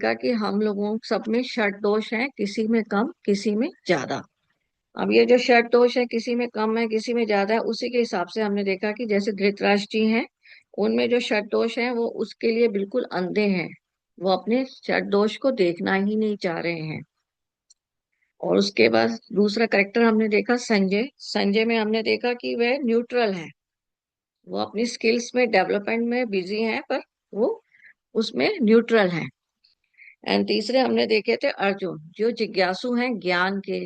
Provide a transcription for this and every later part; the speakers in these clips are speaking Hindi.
का कि हम लोगों सब में षट दोष है, किसी में कम किसी में ज्यादा। अब ये जो षट दोष है, किसी में कम है किसी में ज्यादा है, उसी के हिसाब से हमने देखा कि जैसे धृतराष्ट्र जी हैं, उनमें जो षट दोष है वो उसके लिए बिल्कुल अंधे हैं। वो अपने षट दोष को देखना ही नहीं चाह रहे हैं। और उसके बाद दूसरा करेक्टर हमने देखा संजय। संजय में हमने देखा कि वह न्यूट्रल है। वो अपनी स्किल्स में डेवलपमेंट में बिजी हैं, पर वो उसमें न्यूट्रल है। एंड तीसरे हमने देखे थे अर्जुन, जो जिज्ञासु हैं ज्ञान के,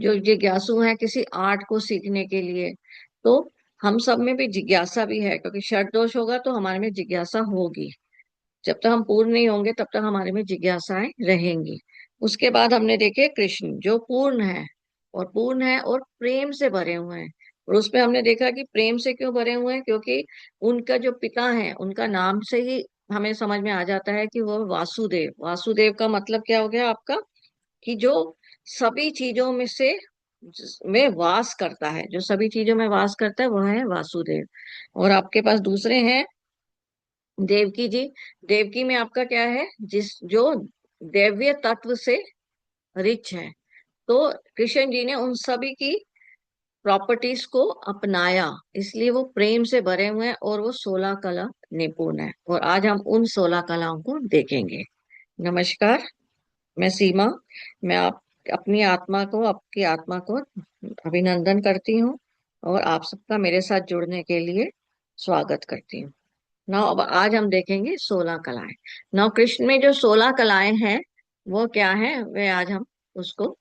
जो जिज्ञासु हैं किसी आर्ट को सीखने के लिए। तो हम सब में भी जिज्ञासा भी है, क्योंकि षट दोष होगा तो हमारे में जिज्ञासा होगी। जब तक हम पूर्ण नहीं होंगे तब तक हमारे में जिज्ञासाएं रहेंगी। उसके बाद हमने देखे कृष्ण, जो पूर्ण है, और पूर्ण है और प्रेम से भरे हुए हैं। और उसमें हमने देखा कि प्रेम से क्यों भरे हुए हैं, क्योंकि उनका जो पिता है उनका नाम से ही हमें समझ में आ जाता है कि वो वासुदेव। वासुदेव का मतलब क्या हो गया आपका, कि जो सभी चीजों में से में वास करता है, जो सभी चीजों में वास करता है वह है वासुदेव। और आपके पास दूसरे हैं देवकी जी। देवकी में आपका क्या है, जिस जो दैवीय तत्व से रिच है। तो कृष्ण जी ने उन सभी की प्रॉपर्टीज को अपनाया, इसलिए वो प्रेम से भरे हुए हैं और वो 16 कला निपुण है। और आज हम उन 16 कलाओं को देखेंगे। नमस्कार, मैं सीमा। मैं आप अपनी आत्मा को, आपकी आत्मा को अभिनंदन करती हूँ और आप सबका मेरे साथ जुड़ने के लिए स्वागत करती हूँ। नाउ अब आज हम देखेंगे 16 कलाएं। नाउ कृष्ण में जो 16 कलाएं हैं वो क्या है, वे आज हम उसको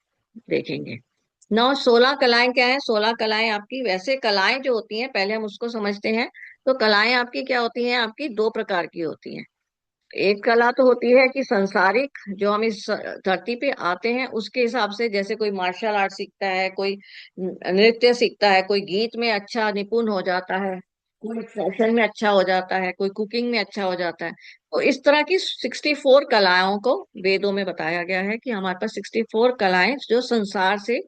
देखेंगे। नाउ 16 कलाएं क्या है, 16 कलाएं आपकी, वैसे कलाएं जो होती हैं पहले हम उसको समझते हैं। तो कलाएं आपकी क्या होती हैं, आपकी दो प्रकार की होती हैं। एक कला तो होती है कि सांसारिक, जो हम इस धरती पे आते हैं उसके हिसाब से, जैसे कोई मार्शल आर्ट सीखता है, कोई नृत्य सीखता है, कोई गीत में अच्छा निपुण हो जाता है, कोई फैशन में अच्छा हो जाता है, कोई कुकिंग में अच्छा हो जाता है। तो इस तरह की 64 कलाओं को वेदों में बताया गया है कि हमारे पास 64 कलाएं जो संसार से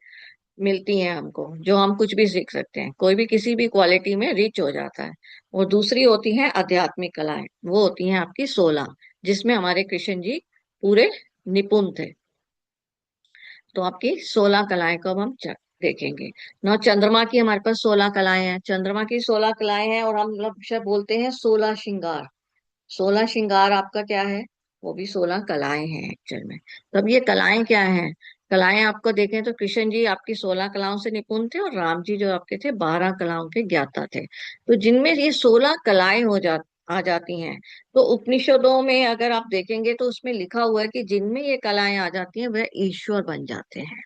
मिलती हैं हमको, जो हम कुछ भी सीख सकते हैं, कोई भी किसी भी क्वालिटी में रिच हो जाता है। और दूसरी होती है आध्यात्मिक कलाएं, वो होती हैं आपकी 16, जिसमें हमारे कृष्ण जी पूरे निपुण थे। तो आपकी 16 कलाएं को अब हम देखेंगे। नौ चंद्रमा की हमारे पास 16 कलाएं हैं, चंद्रमा की 16 कलाएं हैं, और हम लोग शब्द बोलते हैं 16 श्रृंगार। 16 श्रृंगार आपका क्या है, वो भी 16 कलाएं हैं एक्चुअल में। तो अब ये कलाएं क्या हैं, कलाएं आपको देखें तो कृष्ण जी आपकी 16 कलाओं से निपुण थे, और राम जी जो आपके थे 12 कलाओं के ज्ञाता थे। तो जिनमें ये 16 कलाएं आ जाती हैं। तो उपनिषदों में अगर आप देखेंगे तो उसमें लिखा हुआ है कि जिनमें ये कलाएं आ जाती हैं वह ईश्वर बन जाते हैं।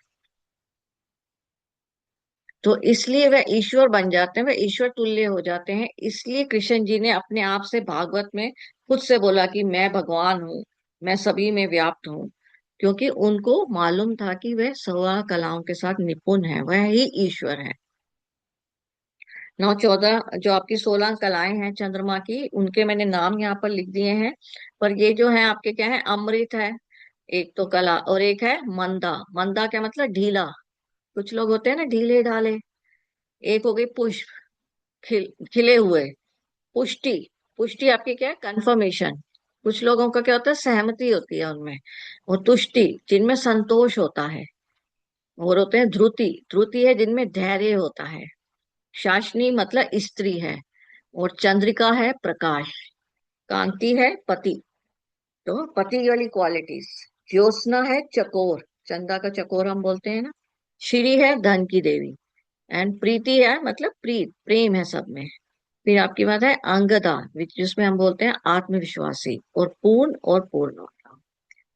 तो इसलिए वह ईश्वर बन जाते हैं, वह ईश्वर तुल्य हो जाते हैं। इसलिए कृष्ण जी ने अपने आप से भागवत में खुद से बोला कि मैं भगवान हूँ, मैं सभी में व्याप्त हूँ। क्योंकि उनको मालूम था कि वह 16 कलाओं के साथ निपुण है, वह ही ईश्वर है। 9 14 जो आपकी 16 कलाएं हैं चंद्रमा की, उनके मैंने नाम यहाँ पर लिख दिए हैं। पर ये जो है आपके क्या है, अमृत है एक तो कला, और एक है मंदा। मंदा क्या मतलब, ढीला। कुछ लोग होते हैं ना ढीले ढाले। एक हो गई पुष्प, खिले हुए। पुष्टि, पुष्टि आपकी क्या है, कंफर्मेशन। कुछ लोगों का क्या होता है, सहमति होती है उनमें। और तुष्टि, जिनमें संतोष होता है। और होते हैं ध्रुति, ध्रुति है जिनमें धैर्य होता है। शाशनी मतलब स्त्री है। और चंद्रिका है प्रकाश। कांति है पति, तो पति वाली क्वालिटीज। ज्योत्सना है चकोर, चंदा का चकोर हम बोलते हैं ना। श्री है धन की देवी। एंड प्रीति है मतलब प्रीत, प्रेम है सब में। फिर आपकी बात है अंगदा, जिसमें हम बोलते हैं आत्मविश्वासी, और पूर्ण और पूर्ण।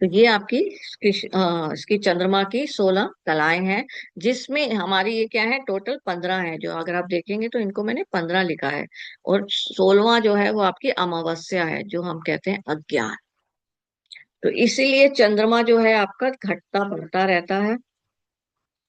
तो ये आपकी इसकी चंद्रमा की 16 कलाएं हैं, जिसमें हमारी ये क्या है, टोटल 15 है। जो अगर आप देखेंगे तो इनको मैंने 15 लिखा है। और 16वां जो है वो आपकी अमावस्या है, जो हम कहते हैं अज्ञान। तो इसीलिए चंद्रमा जो है आपका घटता बढ़ता रहता है।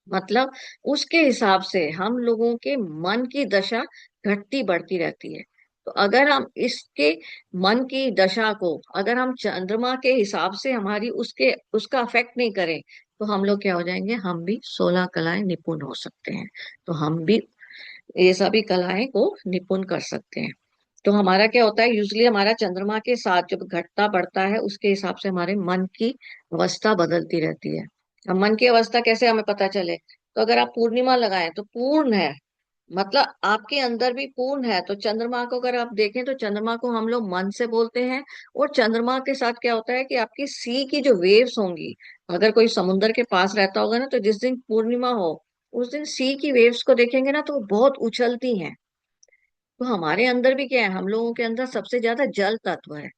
मतलब उसके हिसाब से हम लोगों के मन की दशा घटती बढ़ती रहती है। तो अगर हम इसके मन की दशा को, अगर हम चंद्रमा के हिसाब से हमारी उसके उसका अफेक्ट नहीं करें, तो हम लोग क्या हो जाएंगे, हम भी 16 कलाएं निपुण हो सकते हैं। तो हम भी ये सभी कलाएं को निपुण कर सकते हैं। तो हमारा क्या होता है, यूजली हमारा चंद्रमा के साथ जब घटता बढ़ता है उसके हिसाब से हमारे मन की अवस्था बदलती रहती है। अब मन की अवस्था कैसे हमें पता चले, तो अगर आप पूर्णिमा लगाएं तो पूर्ण है, मतलब आपके अंदर भी पूर्ण है। तो चंद्रमा को अगर आप देखें तो चंद्रमा को हम लोग मन से बोलते हैं। और चंद्रमा के साथ क्या होता है कि आपकी सी की जो वेव्स होंगी, अगर कोई समुद्र के पास रहता होगा ना, तो जिस दिन पूर्णिमा हो उस दिन सी की वेव्स को देखेंगे ना तो वो बहुत उछलती हैं। तो हमारे अंदर भी क्या है, हम लोगों के अंदर सबसे ज्यादा जल तत्व है,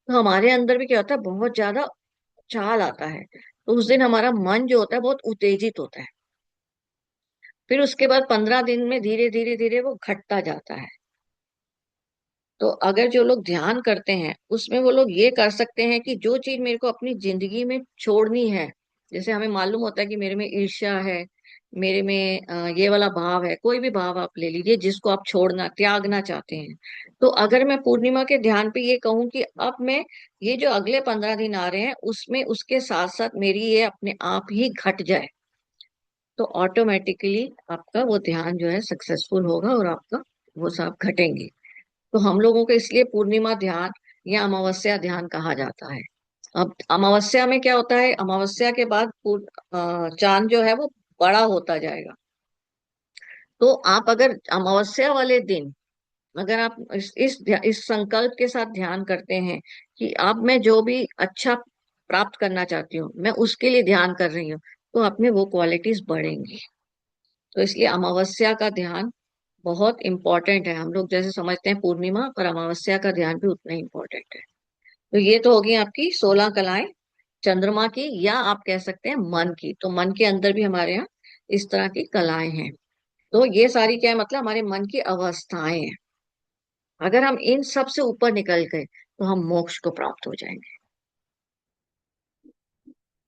तो हमारे अंदर भी क्या होता है, बहुत ज्यादा चाल आता है। तो उस दिन हमारा मन जो होता है बहुत उत्तेजित होता है। फिर उसके बाद 15 दिन में धीरे धीरे धीरे वो घटता जाता है। तो अगर जो लोग ध्यान करते हैं उसमें वो लोग ये कर सकते हैं कि जो चीज मेरे को अपनी जिंदगी में छोड़नी है, जैसे हमें मालूम होता है कि मेरे में ईर्ष्या है, मेरे में ये वाला भाव है, कोई भी भाव आप ले लीजिए जिसको आप छोड़ना त्यागना चाहते हैं। तो अगर मैं पूर्णिमा के ध्यान पे ये कहूं कि अब मैं ये जो अगले 15 दिन आ रहे हैं उसमें उसके साथ साथ मेरी ये अपने आप ही घट जाए, तो ऑटोमेटिकली आपका वो ध्यान जो है सक्सेसफुल होगा और आपका वो सब घटेंगे। तो हम लोगों को इसलिए पूर्णिमा ध्यान या अमावस्या ध्यान कहा जाता है। अब अमावस्या में क्या होता है, अमावस्या के बाद चांद जो है वो बड़ा होता जाएगा। तो आप अगर अमावस्या वाले दिन अगर आप इस संकल्प के साथ ध्यान करते हैं कि अब मैं जो भी अच्छा प्राप्त करना चाहती हूँ मैं उसके लिए ध्यान कर रही हूँ, तो आप में वो क्वालिटीज बढ़ेंगी। तो इसलिए अमावस्या का ध्यान बहुत इंपॉर्टेंट है। हम लोग जैसे समझते हैं पूर्णिमा, पर अमावस्या का ध्यान भी उतना ही इंपॉर्टेंट है। तो ये तो होगी आपकी 16 कलाएं चंद्रमा की, या आप कह सकते हैं मन की। तो मन के अंदर भी हमारे यहाँ इस तरह की कलाएं हैं। तो ये सारी क्या है, मतलब हमारे मन की अवस्थाएं हैं। अगर हम इन सब से ऊपर निकल गए तो हम मोक्ष को प्राप्त हो जाएंगे।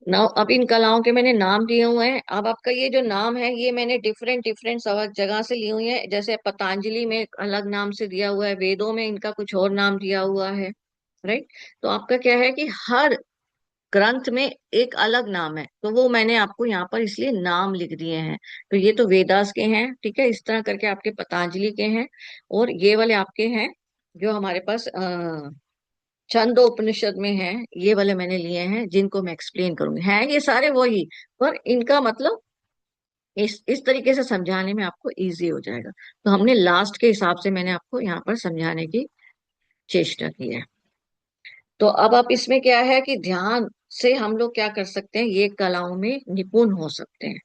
ना अब इन कलाओं के मैंने नाम दिए हुए हैं। अब आपका ये जो नाम है ये मैंने डिफरेंट डिफरेंट जगह से ली हुई है। जैसे पतंजलि में एक अलग नाम से दिया हुआ है, वेदों में इनका कुछ और नाम दिया हुआ है, राइट। तो आपका क्या है कि हर ग्रंथ में एक अलग नाम है, तो वो मैंने आपको यहाँ पर इसलिए नाम लिख दिए हैं। तो ये तो वेदास के हैं, ठीक है, इस तरह करके आपके पतंजलि के हैं। और ये वाले आपके हैं जो हमारे पास छंदो उपनिषद में है, ये वाले मैंने लिए हैं जिनको मैं एक्सप्लेन करूंगी। हैं ये सारे वही, पर इनका मतलब इस तरीके से समझाने में आपको इजी हो जाएगा। तो हमने लास्ट के हिसाब से मैंने आपको यहाँ पर समझाने की चेष्टा की है। तो अब आप इसमें क्या है कि ध्यान से हम लोग क्या कर सकते हैं, ये कलाओं में निपुण हो सकते हैं।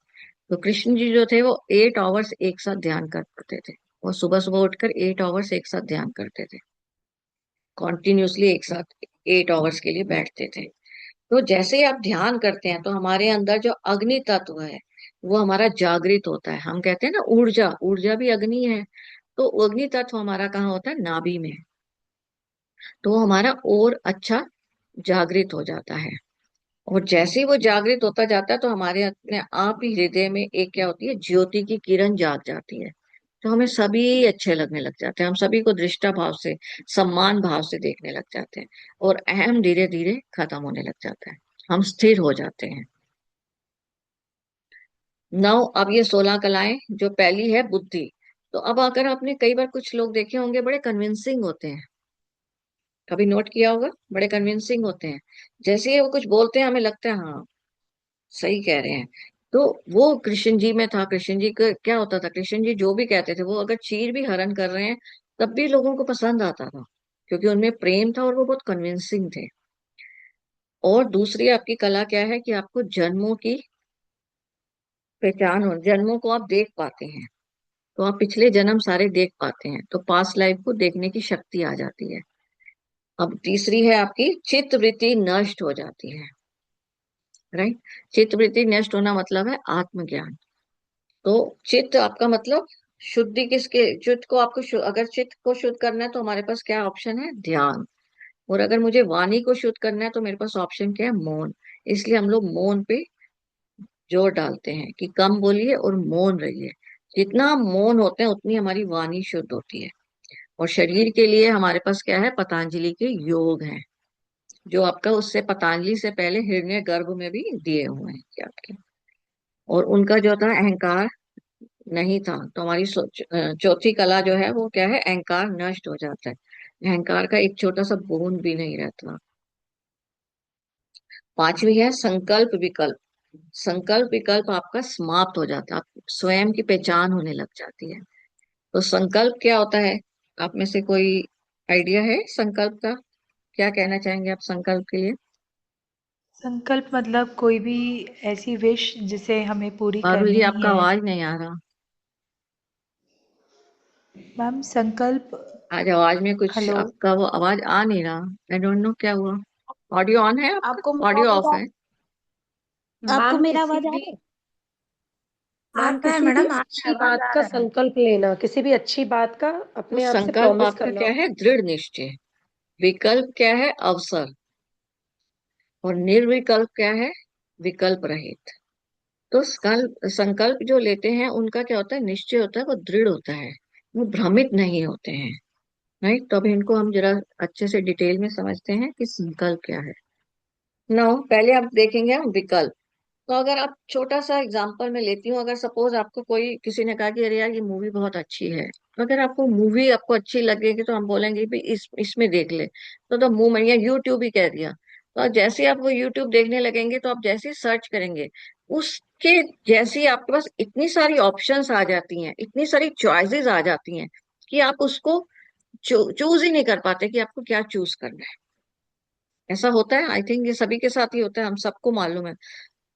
तो कृष्ण जी जो थे वो 8 आवर्स एक साथ ध्यान करते थे। वो सुबह सुबह उठकर 8 आवर्स एक साथ ध्यान करते थे, कॉन्टिन्यूसली एक साथ 8 आवर्स के लिए बैठते थे। तो जैसे ही आप ध्यान करते हैं तो हमारे अंदर जो अग्नि तत्व है वो हमारा जागृत होता है। हम कहते हैं ना ऊर्जा, ऊर्जा भी अग्नि है। तो अग्नि तत्व हमारा कहाँ होता है, नाभि में। तो वो हमारा और अच्छा जागृत हो जाता है। और जैसे ही वो जागृत होता जाता है तो हमारे अपने आप ही हृदय में एक क्या होती है, ज्योति की किरण जाग जाती है। तो हमें सभी अच्छे लगने लग जाते हैं, हम सभी को दृष्टा भाव से, सम्मान भाव से देखने लग जाते हैं। और अहम धीरे धीरे खत्म होने लग जाता है, हम स्थिर हो जाते हैं। नौ, अब ये 16 कलाएं, जो पहली है बुद्धि। तो अब अगर आपने कई बार कुछ लोग देखे होंगे बड़े कन्विंसिंग होते हैं, कभी नोट किया होगा, बड़े कन्विंसिंग होते हैं। जैसे ही वो कुछ बोलते हैं हमें लगता है हाँ सही कह रहे हैं। तो वो कृष्ण जी में था। कृष्ण जी का क्या होता था, कृष्ण जी जो भी कहते थे, वो अगर चीर भी हरण कर रहे हैं तब भी लोगों को पसंद आता था, क्योंकि उनमें प्रेम था और वो बहुत कन्विंसिंग थे। और दूसरी आपकी कला क्या है कि आपको जन्मों की पहचान हो, जन्मों को आप देख पाते हैं। तो आप पिछले जन्म सारे देख पाते हैं, तो पास्ट लाइफ को देखने की शक्ति आ जाती है। अब तीसरी है आपकी चित्त वृत्ति नष्ट हो जाती है, राइट। चित्त वृत्ति नष्ट होना मतलब है आत्मज्ञान। तो चित्त आपका मतलब शुद्धि किसके, चित्त को आपको अगर चित्त को शुद्ध करना है तो हमारे पास क्या ऑप्शन है, ध्यान। और अगर मुझे वाणी को शुद्ध करना है तो मेरे पास ऑप्शन क्या है, मौन। इसलिए हम लोग मौन पे जोर डालते हैं कि कम बोलिए और मौन रहिए। जितना हम मौन होते हैं उतनी हमारी वाणी शुद्ध होती है। और शरीर के लिए हमारे पास क्या है, पतंजलि के योग हैं, जो आपका उससे पतंजलि से पहले हिरण्य गर्भ में भी दिए हुए हैं कि आपके। और उनका जो था अहंकार नहीं था, तो हमारी चौथी कला जो है वो क्या है, अहंकार नष्ट हो जाता है। अहंकार का एक छोटा सा बूंद भी नहीं रहता। पांचवी है संकल्प विकल्प। संकल्प विकल्प आपका समाप्त हो जाता है, आप स्वयं की पहचान होने लग जाती है। तो संकल्प क्या होता है? आप में से कोई आइडिया है संकल्प का? क्या कहना चाहेंगे आप संकल्प के लिए? संकल्प मतलब कोई भी ऐसी विश जिसे हमें पूरी पारुल जी, करनी आपका है। आवाज नहीं आ रहा। मैम संकल्प। आज आवाज में कुछ हेलो। आपका वो आवाज आ नहीं रहा। आई डोंट नो क्या हुआ। ऑडियो ऑन है आपका? आपको मेरा ऑडियो ऑफ आवाज है? आपको मैम मेरा किसी आवाज आ भी रहा है? मैम आता है किसी भी मैडम, आता है, अच्छी आवाज बात आ का रहा है। संकल्प लेना, किसी भी अच्छी बात का तो अपने आप से संकल्प प्रॉमिस आपका करना। क्या है? दृढ़ निश्चय। विकल्प क्या है? अवसर। और निर्विकल्प क्या है? विकल्प रहित। तो संकल्प जो लेते हैं उनका क्या होता है? निश्चय होता है, वो दृढ़ होता है, वो भ्रमित नहीं होते हैं। राइट, तो अभी इनको हम जरा अच्छे से डिटेल में समझते हैं कि संकल्प क्या है। नो, पहले आप देखेंगे हम विकल्प। तो अगर आप छोटा सा एग्जांपल मैं लेती हूँ, अगर सपोज आपको कोई किसी ने कहा कि अरे यार ये मूवी बहुत अच्छी है, तो अगर आपको मूवी आपको अच्छी लगेगी तो हम बोलेंगे भी इसमें देख ले। तो मुंह में या यूट्यूब ही कह दिया। तो जैसे ही आप वो यूट्यूब देखने लगेंगे, तो आप जैसे ही सर्च करेंगे, उसके जैसे ही आपके पास इतनी सारी ऑप्शंस आ जाती हैं, इतनी सारी चॉइसेस आ जाती हैं कि आप उसको चूज ही नहीं कर पाते कि आपको क्या चूज करना है। ऐसा होता है, आई थिंक ये सभी के साथ ही होता है, हम सबको मालूम है।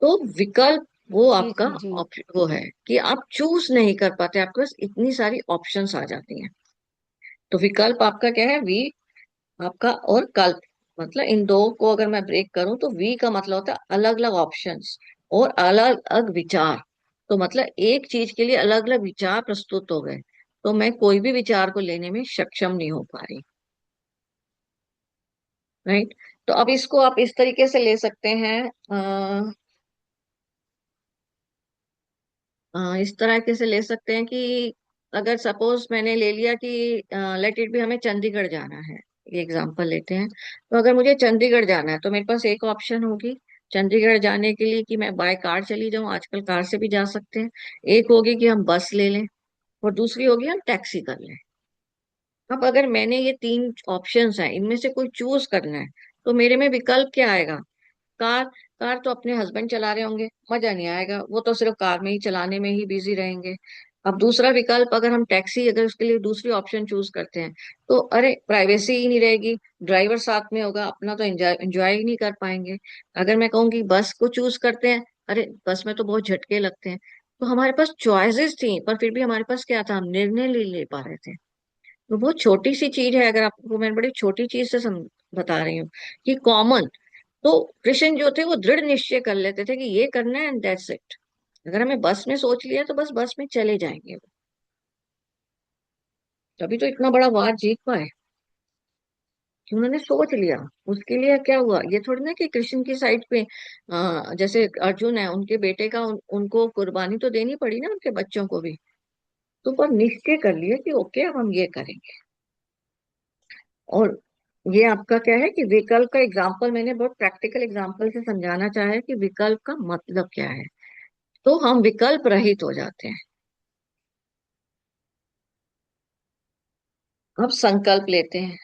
तो विकल्प वो जी आपका जी जी। वो है कि आप चूज नहीं कर पाते, आपके पास इतनी सारी ऑप्शंस आ जाती हैं। तो विकल्प आपका क्या है? वी आपका, और कल्प, मतलब इन दो को अगर मैं ब्रेक करूं तो वी का मतलब होता है अलग अलग ऑप्शंस और अलग अलग विचार। तो मतलब एक चीज के लिए अलग अलग विचार प्रस्तुत हो गए, तो मैं कोई भी विचार को लेने में सक्षम नहीं हो पा रही। राइट। तो अब इसको आप इस तरीके से ले सकते हैं, इस तरह से ले सकते हैं कि अगर सपोज मैंने ले लिया कि लेट इट भी हमें चंडीगढ़ जाना है, ये एग्जांपल लेते हैं। तो अगर मुझे चंडीगढ़ जाना है तो मेरे पास एक ऑप्शन होगी चंडीगढ़ जाने के लिए कि मैं बाय कार चली जाऊं, आजकल कार से भी जा सकते हैं। एक होगी कि हम बस ले लें, और दूसरी होगी हम टैक्सी कर लें। अब अगर मैंने ये तीन ऑप्शंस हैं, इनमें से कोई चूज करना है, तो मेरे में विकल्प क्या आएगा? कार। कार तो अपने हस्बैंड चला रहे होंगे, मजा नहीं आएगा, वो तो सिर्फ कार में ही चलाने में ही बिजी रहेंगे। अब दूसरा विकल्प, अगर हम टैक्सी, अगर उसके लिए दूसरी ऑप्शन चूज करते हैं, तो अरे प्राइवेसी ही नहीं रहेगी, ड्राइवर साथ में होगा, अपना तो एंजॉय एंजॉय ही नहीं कर पाएंगे। अगर मैं कहूँगी बस को चूज करते हैं, अरे बस में तो बहुत झटके लगते हैं। तो हमारे पास चॉइसेस थी, पर फिर भी हमारे पास क्या था? हम निर्णय नहीं ले पा रहे थे। तो बहुत छोटी सी चीज है, अगर आपको मैं बड़ी छोटी चीज से बता रही हूँ कि कॉमन। तो कृष्ण जो थे वो दृढ़ निश्चय कर लेते थे कि ये करना है एंड दैट्स इट। अगर हमें बस में सोच लिया तो बस बस में चले जाएंगे। तभी तो इतना बड़ा वार जीत पाए कि उन्होंने सोच लिया। उसके लिए क्या हुआ, ये थोड़ी ना कि कृष्ण की साइड पे जैसे अर्जुन है, उनके बेटे का उनको कुर्बानी तो देनी पड़ी ना, उनके बच्चों को भी। तो पर निश्चय कर लिया कि ओके अब हम ये करेंगे। और ये आपका क्या है कि विकल्प का एग्जाम्पल मैंने बहुत प्रैक्टिकल एग्जाम्पल से समझाना चाहा है कि विकल्प का मतलब क्या है। तो हम विकल्प रहित हो जाते हैं। अब संकल्प लेते हैं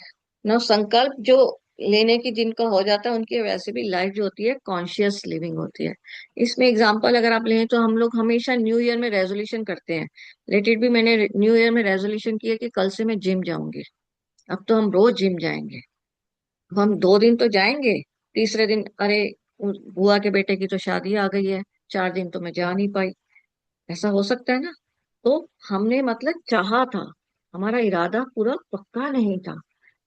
ना। संकल्प जो लेने की जिनका हो जाता है, उनकी वैसे भी लाइफ जो होती है कॉन्शियस लिविंग होती है। इसमें एग्जांपल अगर आप लें तो हम लोग हमेशा न्यू ईयर में रेजोल्यूशन करते हैं। लेट इट भी मैंने न्यू ईयर में रेजोल्यूशन किया कि कल से मैं जिम जाऊंगी। अब तो हम रोज जिम जाएंगे। अब हम 2 दिन तो जाएंगे, तीसरे दिन अरे बुआ के बेटे की तो शादी आ गई है, 4 दिन तो मैं जा नहीं पाई। ऐसा हो सकता है ना? तो हमने मतलब चाहा था, हमारा इरादा पूरा पक्का नहीं था।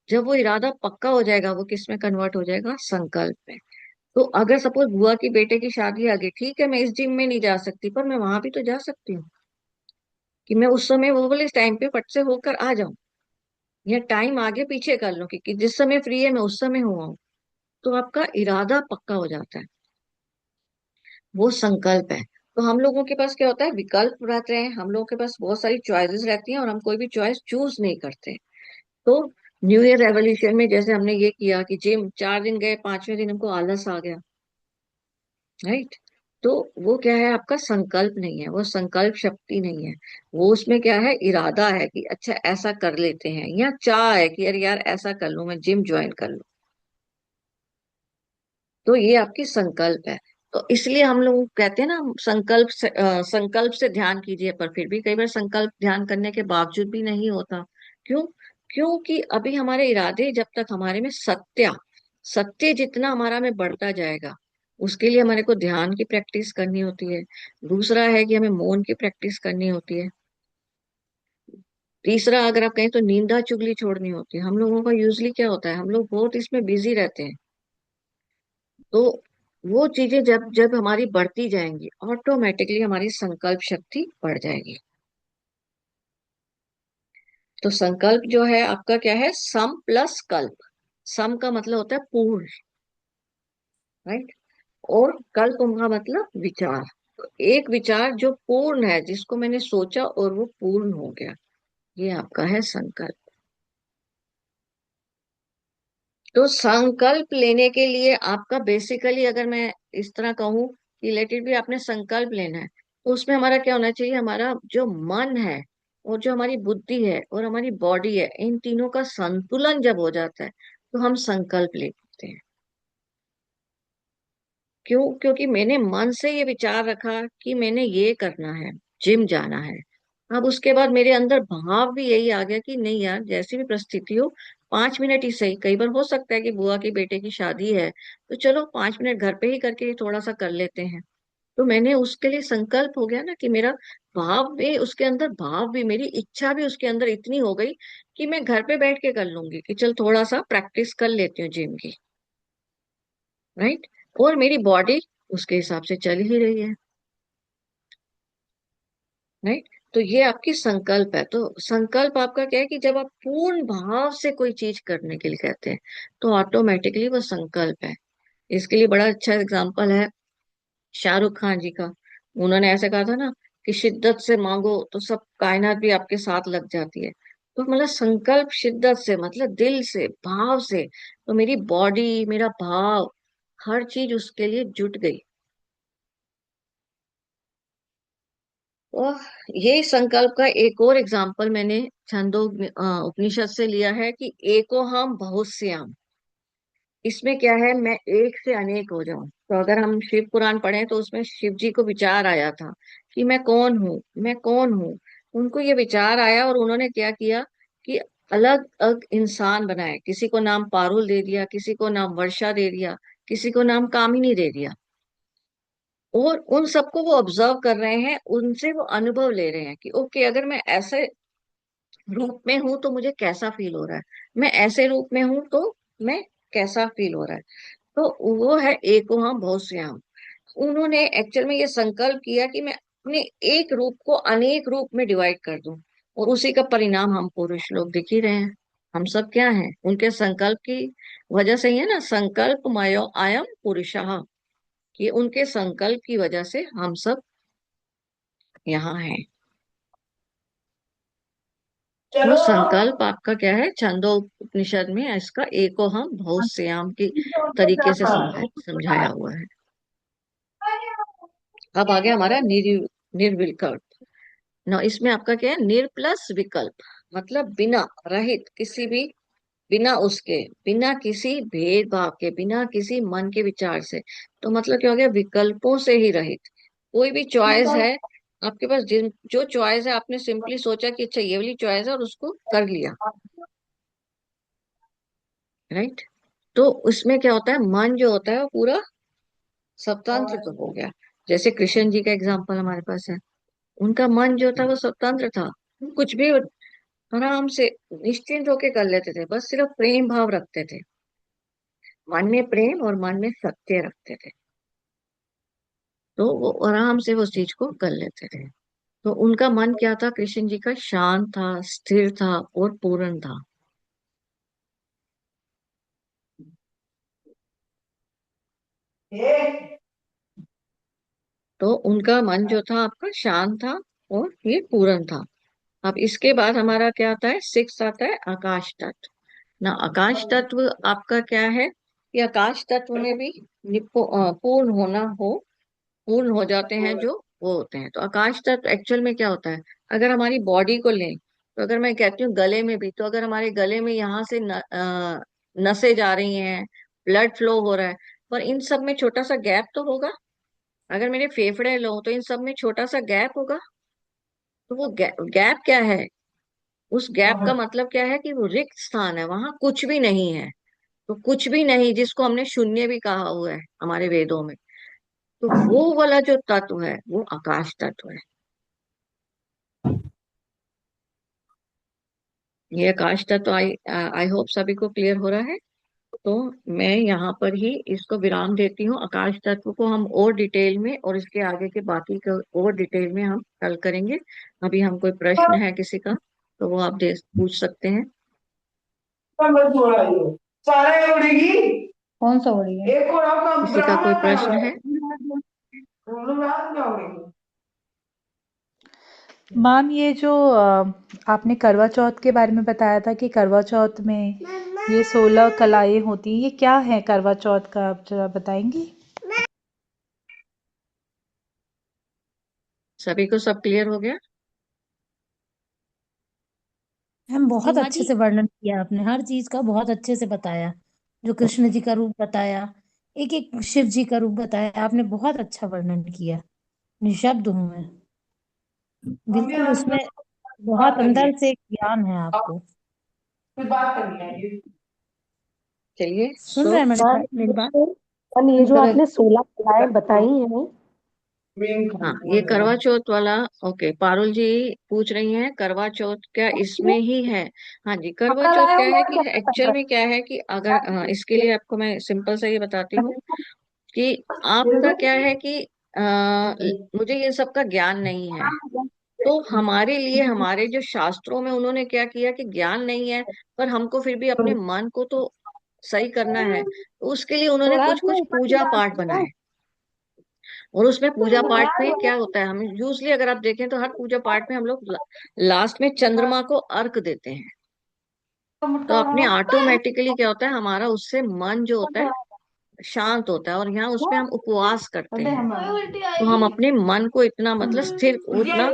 जब वो इरादा पक्का हो जाएगा, वो किस में कन्वर्ट हो जाएगा? संकल्प में। तो अगर सपोज बुआ की बेटे की शादी आ गई, ठीक है मैं इस जिम में नहीं जा सकती, पर मैं वहां भी तो जा सकती हूँ कि मैं उस समय वो वाले टाइम पे फट से होकर आ जाऊं, या टाइम आगे पीछे कर लूं कि जिस समय फ्री है मैं उस समय हुआ हूं। तो आपका इरादा पक्का हो जाता है, वो संकल्प है। तो हम लोगों के पास क्या होता है? विकल्प रहते हैं, हम लोगों के पास बहुत सारी चॉइसेस रहती हैं, और हम कोई भी चॉइस चूज नहीं करते। तो न्यू ईयर रेवोल्यूशन में जैसे हमने ये किया कि जिम 4 दिन गए, 5वें दिन हमको आलस आ गया। राइट। तो वो क्या है, आपका संकल्प नहीं है, वो संकल्प शक्ति नहीं है। वो उसमें क्या है, इरादा है कि अच्छा ऐसा कर लेते हैं, या चाह है कि यार यार ऐसा कर लूं, मैं जिम ज्वाइन कर लूं। तो ये आपकी संकल्प है। तो इसलिए हम लोग कहते हैं ना, संकल्प से ध्यान कीजिए, पर फिर भी कई बार संकल्प ध्यान करने के बावजूद भी नहीं होता। क्यों? क्योंकि अभी हमारे इरादे, जब तक हमारे में सत्य जितना हमारा में बढ़ता जाएगा, उसके लिए हमारे को ध्यान की प्रैक्टिस करनी होती है। दूसरा है कि हमें मौन की प्रैक्टिस करनी होती है। तीसरा, अगर आप कहें तो निंदा चुगली छोड़नी होती है। हम लोगों का यूजली क्या होता है, हम लोग बहुत इसमें बिजी रहते हैं। तो वो चीजें जब जब हमारी बढ़ती जाएंगी, ऑटोमेटिकली हमारी संकल्प शक्ति बढ़ जाएगी। तो संकल्प जो है आपका क्या है, सम प्लस कल्प। सम का मतलब होता है पूर्ण, राइट। और कल्प का मतलब विचार। तो एक विचार जो पूर्ण है, जिसको मैंने सोचा और वो पूर्ण हो गया, ये आपका है संकल्प। तो संकल्प लेने के लिए आपका बेसिकली, अगर मैं इस तरह कहूं कि लेट इट भी, आपने संकल्प लेना है, तो उसमें हमारा क्या होना चाहिए, हमारा जो मन है और जो हमारी बुद्धि है और हमारी बॉडी है, इन तीनों का संतुलन जब हो जाता है, तो हम संकल्प ले सकते हैं। क्यों? क्योंकि मैंने मन से ये विचार रखा कि मैंने ये करना है, जिम जाना है। अब उसके बाद मेरे अंदर भाव भी यही आ गया कि नहीं यार, जैसी भी परिस्थिति हो, 5 मिनट ही सही, कई बार हो सकता है कि बुआ के बेटे की शादी है, तो चलो 5 मिनट घर पे ही करके थोड़ा सा कर लेते हैं। तो मैंने उसके लिए संकल्प हो गया ना, कि मेरा भाव भी उसके अंदर, भाव भी, मेरी इच्छा भी उसके अंदर इतनी हो गई कि मैं घर पे बैठ के कर लूंगी, कि चल थोड़ा सा प्रैक्टिस कर लेती हूँ जिम की, राइट। और मेरी बॉडी उसके हिसाब से चल ही रही है, राइट। तो ये आपकी संकल्प है। तो संकल्प आपका क्या है, कि जब आप पूर्ण भाव से कोई चीज करने के लिए कहते हैं, तो ऑटोमेटिकली वो संकल्प है। इसके लिए बड़ा अच्छा एग्जाम्पल है शाहरुख खान जी का। उन्होंने ऐसे कहा था ना, कि शिद्दत से मांगो तो सब कायनात भी आपके साथ लग जाती है। तो मतलब संकल्प शिद्दत से, मतलब दिल से, भाव से। तो मेरी बॉडी, मेरा भाव, हर चीज उसके लिए जुट गई। और यही संकल्प का एक और एग्जाम्पल मैंने छंदो उपनिषद से लिया है, कि एको हम बहुश्याम। इसमें क्या है, मैं एक से अनेक हो जाऊं। तो अगर हम शिव पुराण पढ़ें, तो उसमें शिव जी को विचार आया था कि मैं कौन हूँ, मैं कौन हूँ। उनको ये विचार आया, और उन्होंने क्या किया, कि अलग अलग इंसान बनाए। किसी को नाम पारुल दे दिया, किसी को नाम वर्षा दे दिया, किसी को नाम कामिनी दे दिया। और उन सबको वो ऑब्जर्व कर रहे हैं, उनसे वो अनुभव ले रहे हैं कि ओके, अगर मैं ऐसे रूप में हूं तो मुझे कैसा फील हो रहा है, मैं ऐसे रूप में हूं तो मैं कैसा फील हो रहा है। तो वो है एको हम बहुश्याम। उन्होंने एक्चुअल में ये संकल्प किया कि मैं अपने एक रूप को अनेक रूप में डिवाइड कर दूं। और उसी का परिणाम हम पुरुष लोग दिख ही रहे हैं। हम सब क्या हैं, उनके संकल्प की वजह से ही है ना, संकल्प मयो अयम पुरुषः। कि उनके संकल्प की वजह से हम सब यहाँ हैं। तो संकल्प आपका क्या है, छंदो उपनिषद में इसका एको हम बहुश्याम की तरीके से समझाया हुआ है। अब आ गया हमारा निर्विकल्प। ना, इसमें आपका क्या है, निर प्लस विकल्प, मतलब बिना, रहित, किसी भी, बिना उसके, बिना किसी भेदभाव के, बिना किसी मन के विचार से। तो मतलब क्या हो गया, विकल्पों से ही रहित। कोई भी चॉइस है आपके पास, जिन जो चॉइस है, आपने सिंपली सोचा कि अच्छा ये वाली चॉइस है, और उसको कर लिया, राइट। तो उसमें क्या होता है, मन जो होता है वो पूरा स्वतंत्र तो हो गया। जैसे कृष्ण जी का एग्जाम्पल हमारे पास है। उनका मन जो था वो स्वतंत्र था, वो कुछ भी आराम से निश्चिंत होके कर लेते थे, बस सिर्फ प्रेम भाव रखते थे। मन में प्रेम और मन में सत्य रखते थे, तो वो आराम से उस चीज को कर लेते थे। तो उनका मन क्या था, कृष्ण जी का, शांत था, स्थिर था और पूर्ण था। तो उनका मन जो था आपका शांत था और ये पूर्ण था। अब इसके बाद हमारा क्या आता है, सिक्स आता है आकाश तत्व। ना, आकाश तत्व आपका क्या है, कि आकाश तत्व में भी पूर्ण होना हो, पूर्ण हो जाते हैं जो वो होते हैं। तो आकाश तत्व एक्चुअल में क्या होता है? अगर हमारी बॉडी को लें, तो अगर मैं कहती हूँ गले में भी, तो अगर हमारे गले में यहाँ से नसें जा रही हैं, ब्लड फ्लो हो रहा है, पर इन सब में छोटा सा गैप तो होगा। अगर मेरे फेफड़े लो तो इन सब में छोटा सा गैप होगा। तो वो गैप क्या है? उस गैप का मतलब क्या है? कि वो रिक्त स्थान है, वहां कुछ भी नहीं है। तो कुछ भी नहीं, जिसको हमने शून्य भी कहा हुआ है हमारे वेदों में, तो वो वाला जो तत्व है वो आकाश तत्व है। ये आकाश तत्व आई आई होप सभी को क्लियर हो रहा है। तो मैं यहाँ पर ही इसको विराम देती हूँ। आकाश तत्व को हम और डिटेल में, और इसके आगे के बाकी का और डिटेल में हम कल करेंगे। अभी हम कोई प्रश्न है किसी का, तो वो आप दे पूछ सकते हैं। सारे उड़ेगी। कौन सा उड़ेगी? एक और आपका किसी का कोई ब्राह्मण का प्रश्न है। है? क्या उड़ेगी? मैम ये जो आपने करवा चौथ के बारे में बताया था कि करवा चौथ में ये 16 कलाएं होती हैं, ये क्या है करवा चौथ का, आप जरा बताएंगी? सभी को सब क्लियर हो गया? हम बहुत सीमा अच्छे जी। से वर्णन किया आपने, हर चीज का बहुत अच्छे से बताया। जो कृष्ण जी का रूप बताया, एक एक शिव जी का रूप बताया, आपने बहुत अच्छा वर्णन किया। निशब्द हूं मैं, बिल्कुल उसमें बहुत बात करनी है, अंदर से ज्ञान है आपको। फिर बात करनी है ये। चलिए। सुन तो रहे हैं मेरी मैम बात मेरी बात? मैम, ये जो कर आपने 16 कलाएं बताई हैं, मेन हाँ, वो ये है। करवा चौथ वाला। ओके, पारुल जी पूछ रही हैं करवा चौथ क्या इसमें ही है? हाँ जी, करवा कल चौथ आए क्या होंगे है और कि क्या एक्चुअल पता में क्या है कि अगर इसके लिए आपको मैं सिंपल सा ये बताती हूँ कि आपका क्या है कि मुझे ये सब का ज्ञान नहीं है। तो हमारे लिए हमारे जो शास्त्रों में उन्होंने क्या किया कि ज्ञान नहीं है, पर हमको फिर भी अपने मन को तो सही करना है, तो उसके लिए उन्होंने थोड़ा कुछ अपने कुछ ऊपर भी पूजा ध्यान पाठ दीजिए। बनाए। और उसमें पूजा पाठ में हाँ, क्या होता है, हम यूजली अगर आप देखें तो हर पूजा पाठ में हम लोग लास्ट में चंद्रमा को अर्घ देते हैं। तो अपने ऑटोमेटिकली क्या होता है, हमारा उससे मन जो होता है शांत होता है, और यहाँ उसमें हम उपवास करते हैं। तो हम अपने मन को इतना मतलब स्थिर, इतना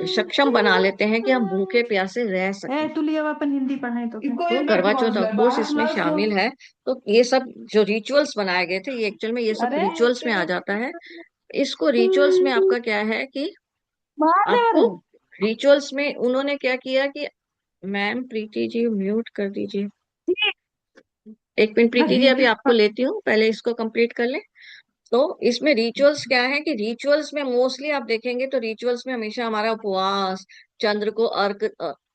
सक्षम बना लेते हैं कि हम भूखे प्यासे रह है सकें। तू लिए अब अपन हिंदी पढ़ाई तो तो करवा चौथ ऑफ कोर्स इसमें शामिल है। तो ये सब जो रिचुअल्स बनाए गए थे, ये एक्चुअल में ये सब अरे रिचुअल्स में आ जाता है। इसको रिचुअल्स में आपका क्या है कि आपको मार रिचुअल्स में उन्होंने क्या किया कि, मैम प्रीति जी म्यूट कर दीजिए। एक मिनट प्रीति जी, अभी आपको लेती हूँ, पहले इसको कंप्लीट कर ले। तो इसमें रिचुअल्स क्या है कि रिचुअल्स में मोस्टली आप देखेंगे तो रिचुअल्स में हमेशा हमारा उपवास, चंद्र को अर्घ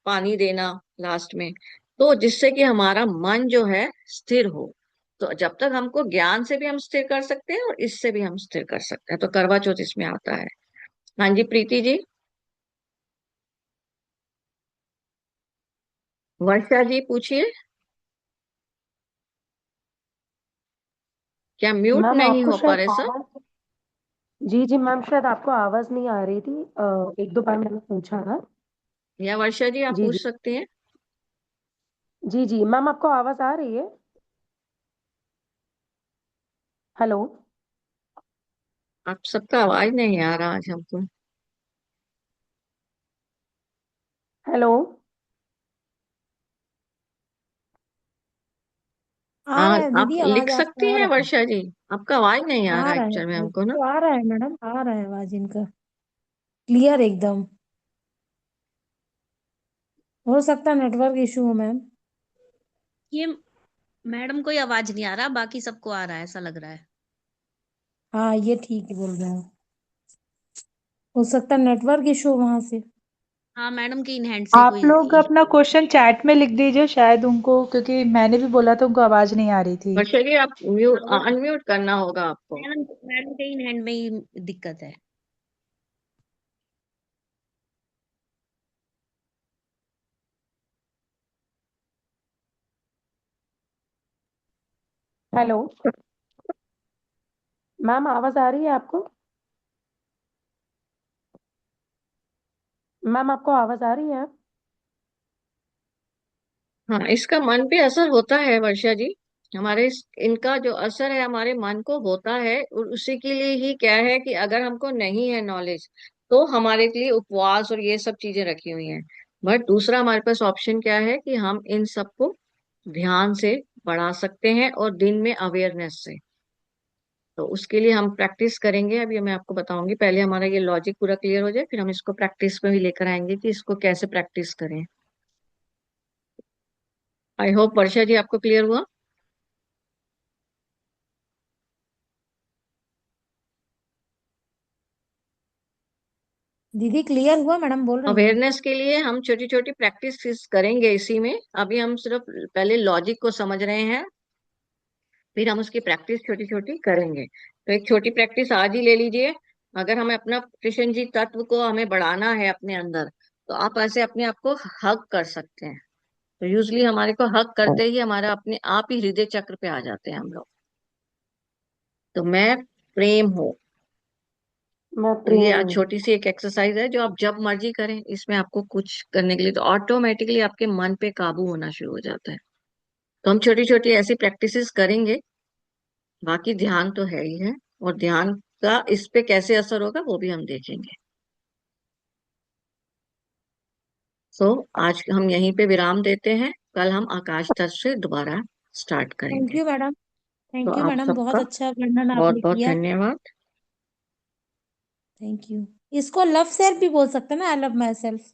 पानी देना लास्ट में, तो जिससे कि हमारा मन जो है स्थिर हो। तो जब तक हमको ज्ञान से भी हम स्थिर कर सकते हैं और इससे भी हम स्थिर कर सकते हैं, तो करवा चौथ इसमें आता है। हाँ जी प्रीति जी। वर्षा जी पूछिए। क्या म्यूट मैम नहीं आपको हो पा शायद रहे सर? आवाज, जी जी मैम, शायद आपको आवाज नहीं आ रही थी। एक दो बार मैंने पूछा था। या वर्षा जी आप जी जी। पूछ सकते हैं। जी जी मैम, आपको आवाज आ रही है? हेलो। आप सबका आवाज नहीं आ रहा आज हमको। हेलो। आ रहा है आप दीदी, लिख आवाज सकती आपका आ हैं रहा है। वर्षा जी? आपका आवाज नहीं आ आ रहा रहा एक्चुअल में है, हमको ना। तो आ रहा है मैडम, आ रहा है आवाज इनका, क्लियर एकदम। हो सकता है नेटवर्क इशू हो मैम। ये मैडम को ही आवाज नहीं आ रहा, बाकी सबको आ रहा है ऐसा लग रहा है। हाँ ये ठीक बोल रहे हैं, हो सकता है नेटवर्क इशू वहां से। हाँ, मैडम के इन हैंड से आप कोई लोग अपना क्वेश्चन चैट में लिख दीजिए, शायद उनको, क्योंकि मैंने भी बोला था उनको आवाज नहीं आ रही थी। वर्षा जी आप म्यूट हाँ, वो अनम्यूट करना होगा आपको। मैडम मैडम के इन हैंड में ही दिक्कत है। हेलो मैम, आवाज आ रही है आपको? मैम आपको आवाज आ रही है? हाँ, इसका मन पे असर होता है वर्षा जी। इनका जो असर है हमारे मन को होता है, और उसी के लिए ही क्या है कि अगर हमको नहीं है नॉलेज, तो हमारे लिए उपवास और ये सब चीजें रखी हुई हैं। बट दूसरा हमारे पास ऑप्शन क्या है कि हम इन सबको ध्यान से बढ़ा सकते हैं, और दिन में अवेयरनेस से। तो उसके लिए हम प्रैक्टिस करेंगे। अभी मैं आपको बताऊंगी, पहले हमारा ये लॉजिक पूरा क्लियर हो जाए, फिर हम इसको प्रैक्टिस में भी लेकर आएंगे कि इसको कैसे प्रैक्टिस करें। आई होप वर्षा जी आपको क्लियर हुआ। दीदी क्लियर हुआ, मैडम बोल रही हैं। अवेयरनेस के लिए हम छोटी छोटी प्रैक्टिस करेंगे इसी में। अभी हम सिर्फ पहले लॉजिक को समझ रहे हैं, फिर हम उसकी प्रैक्टिस छोटी छोटी करेंगे। तो एक छोटी प्रैक्टिस आज ही ले लीजिए। अगर हमें अपना कृष्ण जी तत्व को हमें बढ़ाना है अपने अंदर, तो आप ऐसे अपने आप को हग कर सकते हैं। तो यूजली हमारे को हग करते ही हमारा अपने आप ही हृदय चक्र पे आ जाते हैं हम लोग। तो मैं प्रेम हूँ। मैं तो ये प्रेम आज हूँ। छोटी सी एक एक्सरसाइज है जो आप जब मर्जी करें। इसमें आपको कुछ करने के लिए तो ऑटोमेटिकली आपके मन पे काबू होना शुरू हो जाता है। तो हम छोटी छोटी ऐसी प्रैक्टिसेस करेंगे। बाकी ध्यान तो है ही है, और ध्यान का इस पे कैसे असर होगा वो भी हम देखेंगे। सो आज हम यहीं पे विराम देते हैं। कल हम आकाश तत्व से दोबारा स्टार्ट थैंक करेंगे। You madam. तो थैंक यू आप मैडम, बहुत सबका अच्छा वर्णन बहुत आपने बहुत किया। धन्यवाद। Thank you. इसको लव सेल्फ भी बोल सकते हैं ना, आई लव माई सेल्फ।